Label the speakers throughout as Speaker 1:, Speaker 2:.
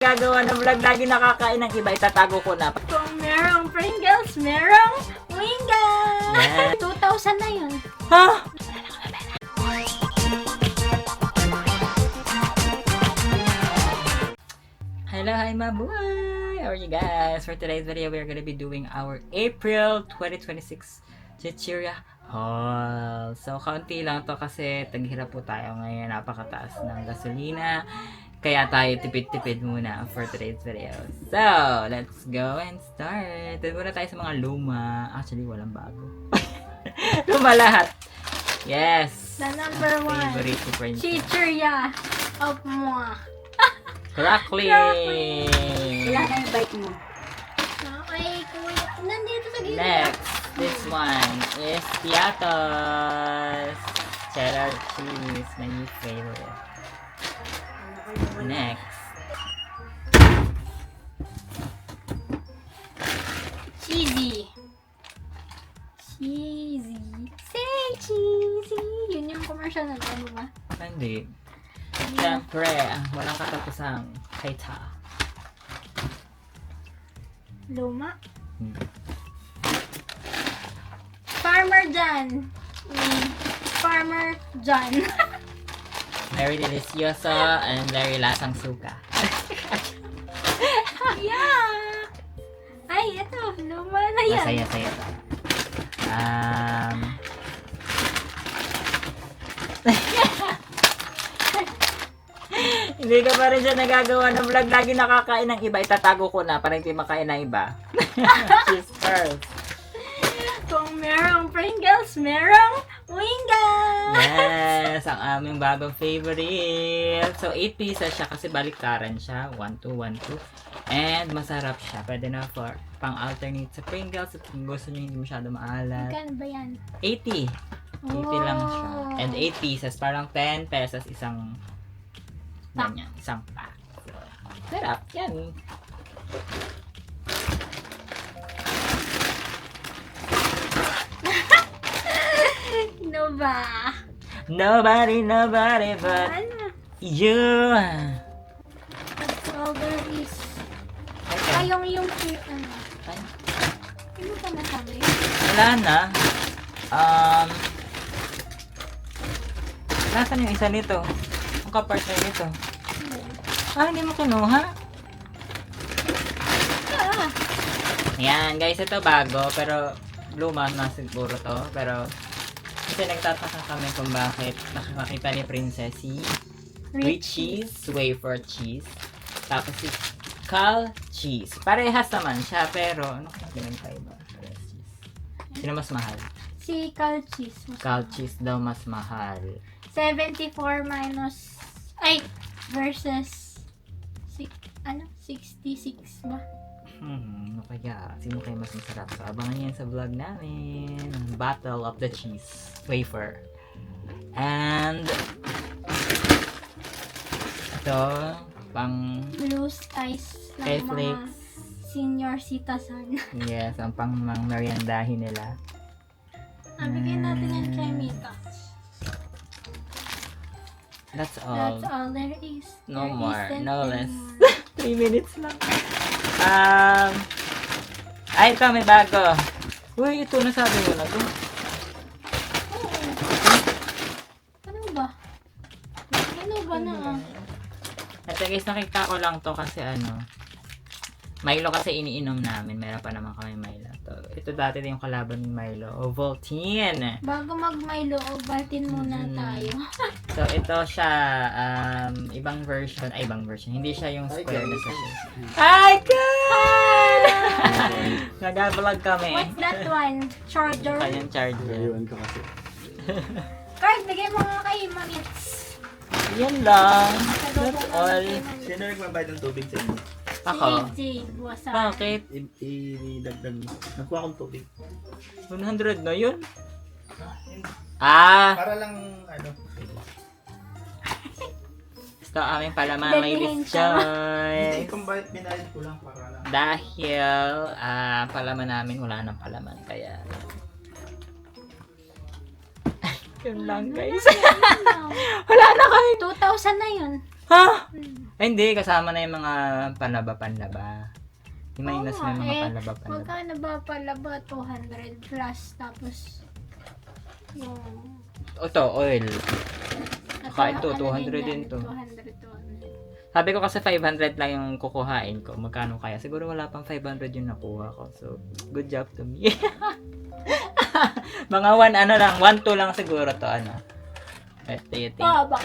Speaker 1: Gagawa ng vlog, lagi nakakain ng iba, itatago ko na.
Speaker 2: Kung merong Pringles, merong Wingas!
Speaker 1: Yes.
Speaker 2: 2,000 na yun.
Speaker 1: Ha? Hello, hi mabuhay! How are you guys? For today's video, we are gonna be doing our April 2026 Chichirya haul. So, kaunti lang to kasi taghirap po tayo ngayon. Napakataas ng gasolina. Kaya tayo tipid-tipid muna for today's video. So, let's go and start. Doon muna tayo sa mga luma. Actually, walang bago. Luma lahat. Yes.
Speaker 2: The number one.
Speaker 1: Favorite ko pa yun.
Speaker 2: Chichirya of moi.
Speaker 1: Crackling!
Speaker 2: Wala na yung bike mo. Okay, kuya. Nandito sa gilid.
Speaker 1: Next, this one is Piatos. Cheddar cheese, my new favorite. Next,
Speaker 2: Cheesy. Cheesy. Say cheesy. Yun yung commercial na ano ba?
Speaker 1: hindi. Siyempre, walang katapusang kaita.
Speaker 2: Luma. Farmer John. Farmer John.
Speaker 1: Very delicioso and very lasang suka.
Speaker 2: Yeah. Ay, ito. Luma na yan.
Speaker 1: Masaya-saya to. Hindi ka pa rin siya nagagawa ng vlog. Lagi nakakain ng iba. Itatago ko na para hindi makain ng iba. Cheese first.
Speaker 2: Kung merong Pringles, merong Wingas.
Speaker 1: Yes! Ang aming bagong favorite. So, 8 pieces siya kasi baliktaran siya. 1, 2, 1, 2. And masarap siya. Pwede na for pang-alternate sa Pringles. At kung gusto nyo hindi masyado maalat.
Speaker 2: Magkano ba yan?
Speaker 1: 80. 80 lang siya.
Speaker 2: Oh.
Speaker 1: And 8 pieces. Parang 10 pesos isang ganyan. Isang pack. So, sarap. Yan.
Speaker 2: No ba?
Speaker 1: Nobody but
Speaker 2: Ano?
Speaker 1: you.
Speaker 2: That's all there is.
Speaker 1: Okay.
Speaker 2: Ay, yung ano?
Speaker 1: Ay,
Speaker 2: Ano pa nasabi?
Speaker 1: wala na. Nasaan yung isa nito? Ang kapartner nito. Hindi mo kinuha?
Speaker 2: Ah,
Speaker 1: Ayan, guys, ito bago, pero luma na siguro to. Pero, kasi nagtataka kami kung bakit nakakakita ni Princess si Rich Cheese, Wafer Cheese, tapos si Cal Cheese. Parehas naman siya, pero ano kaya pinagkaiba? Parehas cheese. Sino mas mahal?
Speaker 2: si Cal Cheese.
Speaker 1: Cal Cheese daw mas mahal.
Speaker 2: 74 minus... Ay! Versus... 66 ba?
Speaker 1: Ano kaya? Sino kayo mas masarap? So, abangan niyo yan sa vlog namin. Battle of the Cheese Wafer. And ito, pang
Speaker 2: Blue Skies
Speaker 1: Kay
Speaker 2: ng mga
Speaker 1: Flakes.
Speaker 2: senior citizen.
Speaker 1: Yes, ang pang mga meriendahin nila.
Speaker 2: Bigyan natin yung kay Mika.
Speaker 1: That's all.
Speaker 2: That's all there is.
Speaker 1: No
Speaker 2: There
Speaker 1: more,
Speaker 2: isn't
Speaker 1: no less.
Speaker 2: anymore.
Speaker 1: 3 minutes lang. Ay, ito, may bago. Uy, ito, nasabi mo na to.
Speaker 2: Ano ba? Ano ba na?
Speaker 1: Ito guys, nakita ko lang to kasi Milo kasi iniinom namin. Meron pa naman kami Milo. Ito dati din yung kalaban ni Milo. Ovaltine.
Speaker 2: Bago mag-Milo, Ovaltine muna tayo.
Speaker 1: So, ito siya, ibang version. Ay, ibang version. Hindi siya yung square na sachet. Hi, God! Nag-vlog kami.
Speaker 2: What's that one? Charger?
Speaker 1: Kanyang charger.
Speaker 3: Iwan ko kasi.
Speaker 2: Card, bigay mo nga kay Mamits.
Speaker 1: Yan lang. That's all.
Speaker 3: Sino nagbabayad ng tubig sa inyo?
Speaker 1: Ako.
Speaker 2: Si AJ, wasa.
Speaker 1: Bakit?
Speaker 3: I-dagdag mo. Nakuha akong tubig.
Speaker 1: 100 na yun?
Speaker 3: Para lang,
Speaker 1: Gusto aming palaman,
Speaker 2: Dalhin
Speaker 1: ladies
Speaker 2: siya.
Speaker 3: Hindi,
Speaker 1: choice.
Speaker 3: kung bakit binayad ko lang para lang.
Speaker 1: Dahil palaman namin wala nang palaman kaya yun lang guys. Wala na kami.
Speaker 2: 2,000 na yun.
Speaker 1: Ha? Ay, hindi. Kasama na yung mga panlaba-panlaba. Yung minus na yung mga panlaba-panlaba.
Speaker 2: Magkano ba pala ba? 200 plus. Tapos, yung...
Speaker 1: Ito, oil. Saka ito,
Speaker 2: ano
Speaker 1: 200 din to.
Speaker 2: 200.
Speaker 1: Sabi ko kasi 500 lang yung kukuhain ko. Magkano kaya? Siguro wala pang 500 yung nakuha ko. So, good job to me. Mga 1, 2 lang siguro to, ano. Ito,
Speaker 2: Baba.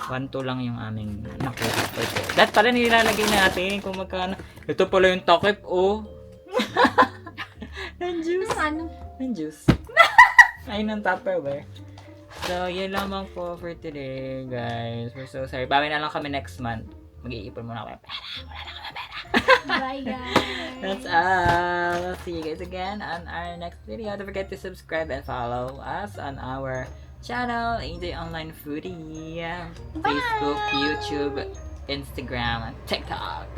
Speaker 1: 1-2 lang yung aming nakuha ko. That pala nilalagay natin kung magkano. Ito pala yung takip, oh. Ng juice.
Speaker 2: Ano?
Speaker 1: Ng juice. Ayun ang Tupperware. So, yun lamang po for today, guys. We're so sorry. Bawi na lang kami next month. Mag-iipon muna kami. Pera. Wala na kami pera.
Speaker 2: Bye, guys.
Speaker 1: That's all. See you guys again on our next video. Don't forget to subscribe and follow us on our channel, AJ Online Foodie. Facebook, YouTube, Instagram, and TikTok.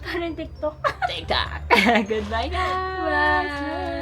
Speaker 2: Parang TikTok.
Speaker 1: TikTok. Goodbye, guys.
Speaker 2: Bye.